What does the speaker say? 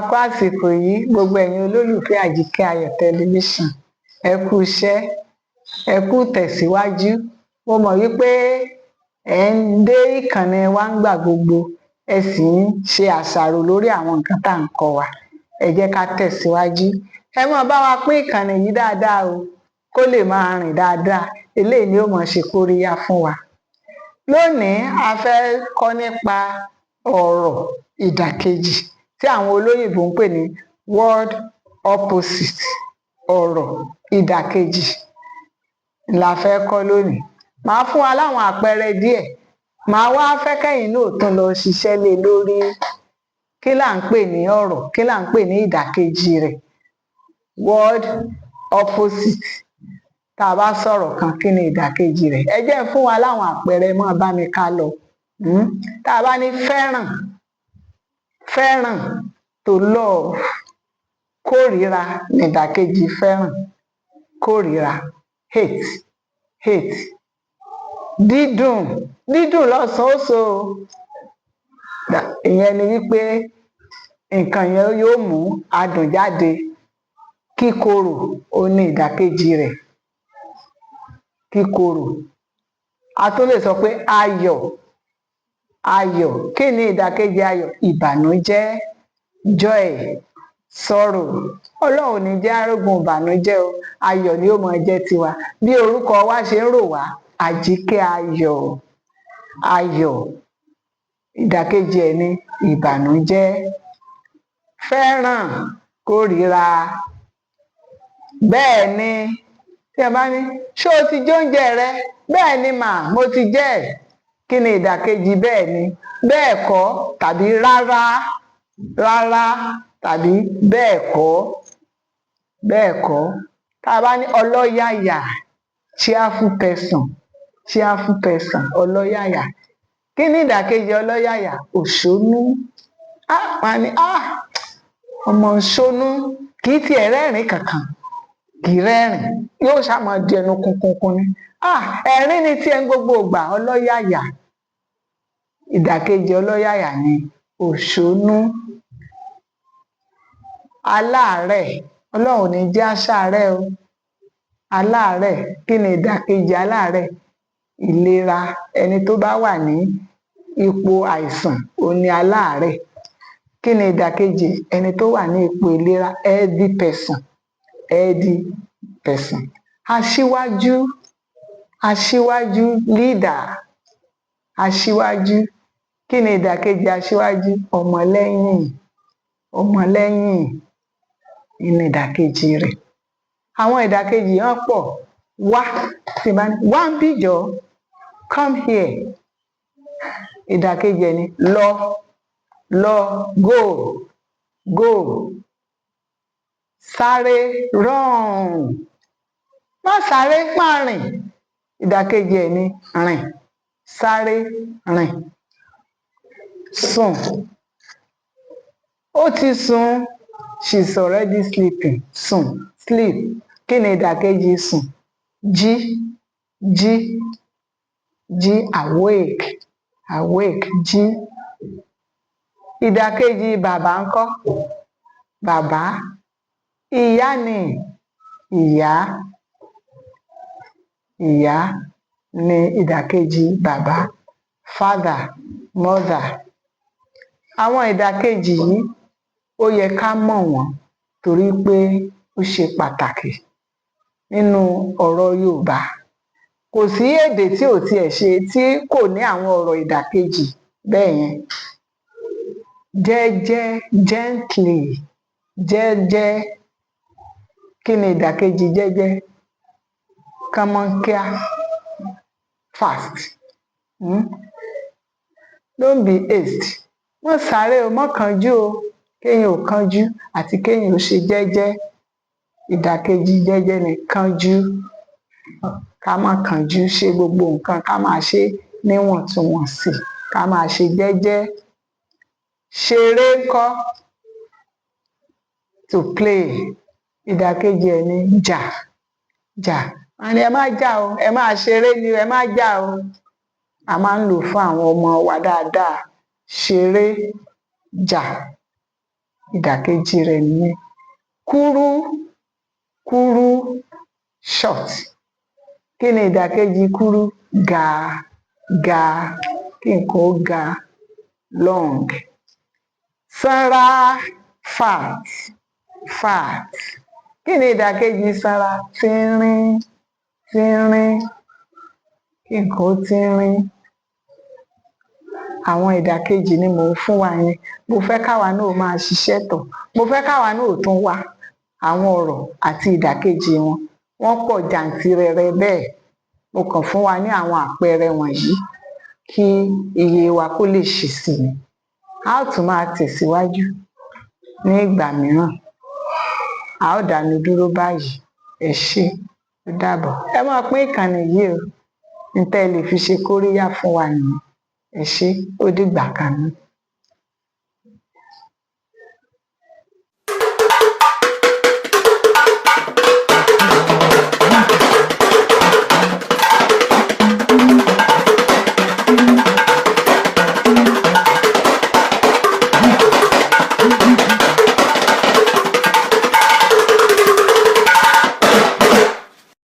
kú àsìkò yìí gbogbo ẹ̀yin olólùfẹ́ Àjíkẹ́ Ayọ̀ tẹlifíṣàn, ẹ kú iṣẹ́, ẹ kú tẹ̀síwájú. Mo mọ̀ wípé ẹ ń dé ìkànnì wa ń gbà gbogbo, ẹ sì ń ṣe àṣàrò lórí àwọn nǹkan tá à ń kọ́ wa. Ẹ jẹ́ ká tẹ̀síwájú. Ẹ máa bá wa pín ìkànnì yìí dáadáa o, kó lè máa rìn dáadáa. Eléyìí ni ó máa ṣe kóríyá fún wa. Lónìí a fẹ́ kọ́ nípa ọ̀rọ̀ ìdàkejì tí àwọn olóyìnbó ń pè ní word opposite. Ọ̀rọ̀ ìdàkejì la fẹ́ kọ́ lónìí. Màá fún wa láwọn àpẹẹrẹ díẹ̀. Màá wá fẹ́ kẹ́yìn náà tún lọ ṣiṣẹ́ lé lórí. Kí là ń pè ní ọ̀rọ̀? Kí là ń pè ní ìdàkejì rẹ̀? Word opposite. Tá a bá sọ̀rọ̀ kan, kí ni ìdàkejì rẹ̀? Ẹ jẹ́ fún wa láwọn àpẹẹrẹ, máa bá mi ká lọ. Tá a bá ní fẹ́ràn, fẹ́ràn, to love. Kórìíra ni ìdàkejì fẹ́ràn. Kórìíra, hate, hate. Dídùn, dídùn lọ́sàn-án ó so. Ìyẹn ni wípé nǹkan yẹn yóò mú adùn jáde. Kíkorò, ó ní ìdàkejì rẹ̀. Kíkorò. A tún lè sọ pé ayọ̀, ayọ̀. Kí ni ìdàkejì ayọ̀? Ìbànújẹ́, joy, sorrow. Ọlọ́run ò ní jẹ́ arógun ìbànújẹ́ o. Ayọ̀ ni ó máa jẹ́ tiwa. Bí orúkọ wa ṣe ń rò wá, Àjíkẹ́ Ayọ̀. Ayọ̀. Ìdàkejì ẹ̀ ni ìbànújẹ́. Fẹ́ràn, kórìíra. Bẹ́ẹ̀ ni, tí ẹ bá ní, ṣé o ti jẹ oúnjẹ rẹ? Bẹ́ẹ̀ ni mà, mo ti jẹ ẹ́. Kí ni ìdàkejì bẹ́ẹ̀ ni? Bẹ́ẹ̀ kọ́ tàbí rárá, rárá tàbí bẹ́ẹ̀ kọ́, bẹ́ẹ̀ kọ́. Tá a bá ní ọlọ́yàyà, cheerful person, cheerful person, ọlọ́yàyà. Kí ni ìdàkejì ọlọ́yàyà? Òṣónú. Wọ́n á ní, ọmọ òṣónú kì í tiẹ̀ rẹ́rìn kankan, kì í rẹ́rìn, yóò ṣàmọ̀ di ẹnu kunkunkun ni. Ẹ̀rín ni tiẹ̀ ń gbogbo ìgbà, ọlọ́yàyà. Ìdàkejì ọlọ́yàyà ni òṣónú. Aláàárẹ̀, Ọlọ́run ò ní jẹ́ aṣàárẹ̀ o. Aláàárẹ̀, kí ni ìdàkejì aláàárẹ̀? Ìlera. Ẹni tó bá wà ní ipò àìsàn, òun ni aláàárẹ̀. Kí ni ìdàkejì ẹni tó wà ní ipò ìlera? Healthy person, healthy person. Aṣíwájú, aṣíwájú, leader. Aṣíwájú. Kí ni ìdàkejì aṣíwájú? Ọmọlẹ́yìn, ọmọlẹ́yìn ni ìdàkejì rẹ̀. Àwọn ìdàkejì hàn pọ̀. Wá, tí bá ní, wá ń bí jọ̀ọ́, come here. Ìdàkejì ẹ̀ ni lọ, lọ, go, go. Sáré, run. Má sáré, máa rìn. Ìdàkejì ẹ̀ ni rìn. Sáré, rìn. Sùn. Ó ti sùn. She's already sleeping. Sùn, sleep. Kí ni ìdàkejì sùn? Jí, jí, jí, awake, awake, jí. Ìdàkejì bàbá ńkọ́? Bàbá. Ìyá ni, ìyá. Ìyá ni ìdàkejì bàbá. Father, mother. Àwọn ìdàkejì yìí ó yẹ ká mọ̀ wọ́n torí pé ó ṣe pàtàkì nínú ọ̀rọ̀ Yorùbá. Kò sí èdè tí ò tiẹ̀ ṣe tí kò ní àwọn ọ̀rọ̀ ìdàkejì bẹ́ẹ̀ yẹn. Jẹ́jẹ́, gently, jẹ́jẹ́. Kí ni ìdàkejì jẹ́jẹ́? Kánmọ́nkíá, fast. Don't be haste. Má sáré o, má kánjú o. Kéèyàn ò kánjú àti kéèyàn ò ṣe jẹ́jẹ́. Ìdàkejì jẹ́jẹ́ ni kánjú. Ká má kánjú ṣe gbogbo nǹkan, ká máa ṣe níwọ̀ntúnwọ̀nsì, ká máa ṣe jẹ́jẹ́. Ṣeré ńkọ́? To play. Ìdàkejì ẹ̀ ni jà, jà. Wọ́n ní ẹ má jà o, ẹ máa ṣeré ni, ẹ má jà o. A máa ń lò fún àwọn ọmọ wa dáadáa. Ṣeré, jà. ìdàkejì rẹ̀ nìyẹn. Kúrú, kúrú, short. Kí ni ìdàkejì kúrú? Ga, ga, kí nǹkan ó ga, long. Sanra, fat, fat. Kí ni ìdàkejì sanra? Tínrín, tínrín, kí nǹkan ó tínrín. Àwọn ìdàkejì ni mò ń fún wa yẹn. Mo fẹ́ káwa náà máa ṣiṣẹ́ tọ̀. Mo fẹ́ káwa náà tún wá àwọn ọ̀rọ̀ àti ìdàkejì wọn. Wọ́n pọ̀ jàǹtìrẹrẹ bẹ́ẹ̀. Mo kàn fún wa ní àwọn àpẹẹrẹ wọ̀nyí kí iye wa kó lè ṣí sí i. A ó tún máa tẹ̀síwájú ní ìgbà mìíràn. A ó dánu dúró báyìí. Ẹ ṣé, ó dàbọ̀. Ẹ máa pín ìkànnì yìí o. N tẹ́ ẹ lè fi ṣe kóríyá fún wa nìyẹn. Ẹ ṣé, ó dìgbà kan náà.